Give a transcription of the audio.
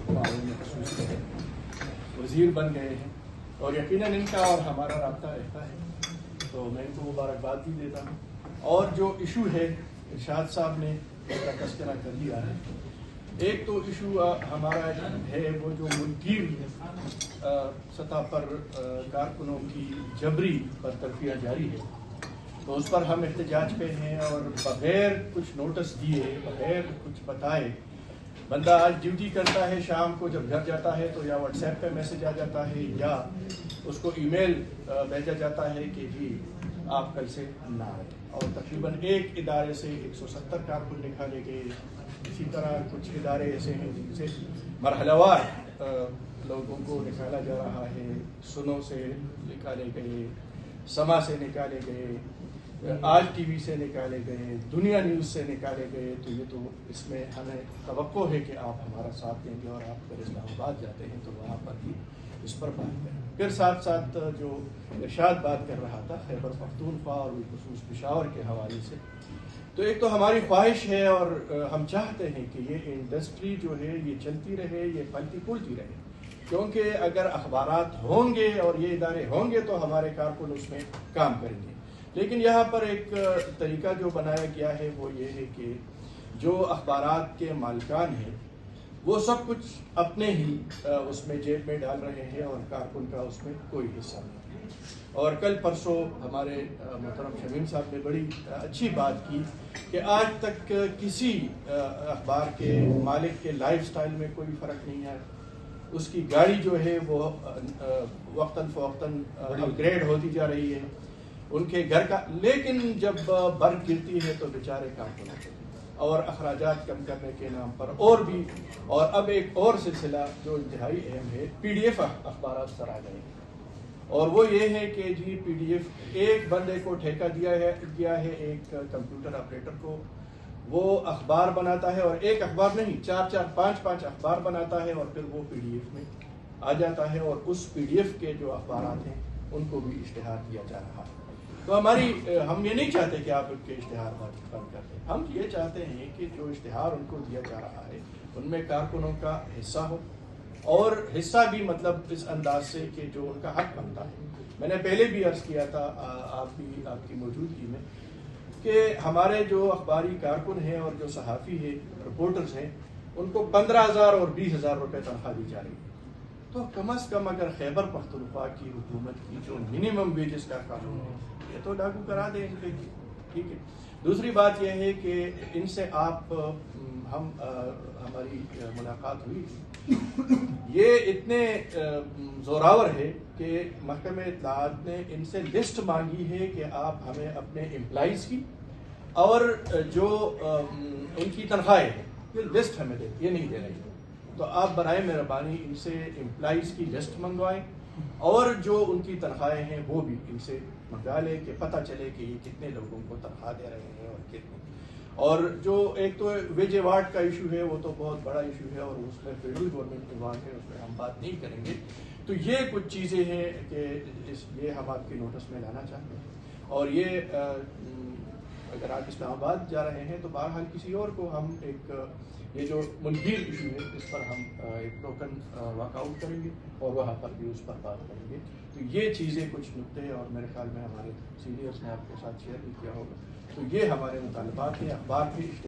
معاون خصوصی ہے، وزیر بن گئے ہیں اور یقیناً ان کا اور ہمارا رابطہ رہتا ہے، تو میں ان کو مبارکباد بھی دیتا ہوں۔ اور جو ایشو ہے ارشاد صاحب نے اس کا تذکرہ کر لیا ہے۔ ایک تو ایشو ہمارا ہے وہ جو ملکگیر سطح پر کارکنوں کی جبری برطرفیاں جاری ہے، تو اس پر ہم احتجاج پہ ہیں، اور بغیر کچھ نوٹس دیے، بغیر کچھ بتائے، بندہ آج ڈیوٹی کرتا ہے، شام کو جب گھر جاتا ہے تو یا واٹس ایپ پہ میسج آ جاتا ہے یا اس کو ای میل بھیجا جاتا ہے کہ جی آپ کل سے نہ آئیں، اور تقریباً ایک ادارے سے 170 کارکن نکالے گئے۔ اسی طرح کچھ ادارے ایسے ہیں جن سے مرحلہ وار لوگوں کو نکالا جا رہا ہے، سنو سے نکالے گئے، سما سے نکالے گئے، آج ٹی وی سے نکالے گئے، دنیا نیوز سے نکالے گئے۔ تو یہ تو اس میں ہمیں توقع ہے کہ آپ ہمارا ساتھ دیں گے، اور آپ اگر اسلام آباد جاتے ہیں تو وہاں پر بھی اس پر بات کریں۔ پھر ساتھ ساتھ جو ارشاد بات کر رہا تھا خیبر پختونخوا اور بالخصوص پشاور کے حوالے سے، تو ایک تو ہماری خواہش ہے اور ہم چاہتے ہیں کہ یہ انڈسٹری جو ہے یہ چلتی رہے، یہ پھلتی پھولتی رہے، کیونکہ اگر اخبارات ہوں گے اور یہ ادارے ہوں گے تو ہمارے کارکن اس میں کام کریں گے۔ لیکن یہاں پر ایک طریقہ جو بنایا گیا ہے وہ یہ ہے کہ جو اخبارات کے مالکان ہیں وہ سب کچھ اپنے ہی اس میں جیب میں ڈال رہے ہیں، اور کارکن کا اس میں کوئی حصہ نہیں۔ اور کل پرسوں ہمارے محترم شمیم صاحب نے بڑی اچھی بات کی کہ آج تک کسی اخبار کے مالک کے لائف سٹائل میں کوئی فرق نہیں ہے، اس کی گاڑی جو ہے وہ وقتاً فوقتاً اپ گریڈ ہوتی جا رہی ہے، ان کے گھر کا، لیکن جب برف گرتی ہے تو بیچارے کام کرتے ہیں، اور اخراجات کم کرنے کے نام پر اور بھی۔ اور اب ایک اور سلسلہ جو انتہائی اہم ہے، پی ڈی ایف اخبارات پر آ گئے ہیں، اور وہ یہ ہے کہ جی پی ڈی ایف ایک بندے کو ٹھیکہ دیا ہے ایک کمپیوٹر آپریٹر کو، وہ اخبار بناتا ہے، اور ایک اخبار نہیں، 4 5 اخبار بناتا ہے، اور پھر وہ پی ڈی ایف میں آ جاتا ہے، اور اس پی ڈی ایف کے جو اخبارات ہیں ان کو بھی اشتہار دیا جا رہا ہے۔ تو ہم یہ نہیں چاہتے کہ آپ ان کے اشتہار بند کر دیں، ہم یہ چاہتے ہیں کہ جو اشتہار ان کو دیا جا رہا ہے ان میں کارکنوں کا حصہ ہو، اور حصہ بھی مطلب اس انداز سے کہ جو ان کا حق بنتا ہے۔ میں نے پہلے بھی عرض کیا تھا آپ کی موجودگی میں کہ ہمارے جو اخباری کارکن ہیں اور جو صحافی ہیں، رپورٹرز ہیں، ان کو 15,000 اور 20,000 روپے تنخواہ دی جا رہی ہے۔ تو کم از کم اگر خیبر پختونخوا کی حکومت کی جو منیمم ویجز کا قانون ہے یہ تو لاگو کرا دیں ان پہ، ٹھیک ہے۔ دوسری بات یہ ہے کہ ان سے ہماری ملاقات ہوئی تھی، یہ اتنے زوراور ہے کہ محکمہ اطلاعات نے ان سے لسٹ مانگی ہے کہ آپ ہمیں اپنے امپلائیز کی اور جو ان کی تنخواہیں ہیں یہ لسٹ ہمیں دیں، یہ نہیں دے رہی۔ تو آپ برائے مہربانی ان سے امپلائیز کی لسٹ منگوائیں، اور جو ان کی تنخواہیں ہیں وہ بھی ان سے منگا لیں کہ پتہ چلے کہ یہ کتنے لوگوں کو تنخواہ دے رہے ہیں اور کتنے۔ اور جو ایک تو ویج ایوارڈ کا ایشو ہے وہ تو بہت بڑا ایشو ہے، اور اس میں فیڈرل گورنمنٹ انوالو ہے، اس میں ہم بات نہیں کریں گے۔ تو یہ کچھ چیزیں ہیں کہ یہ ہم آپ کے نوٹس میں لانا چاہتے ہیں، اور یہ اگر آپ اسلام آباد جا رہے ہیں تو بہرحال کسی اور کو ہم یہ جو ملکگیر ایشو ہے اس پر ہم ایک ٹوکن واک آؤٹ کریں گے، اور وہاں پر بھی اس پر بات کریں گے۔ تو یہ چیزیں کچھ نقطے، اور میرے خیال میں ہمارے سینئرز نے آپ کے ساتھ شیئر بھی کیا ہوگا۔ تو یہ ہمارے مطالبات ہیں اخبار کے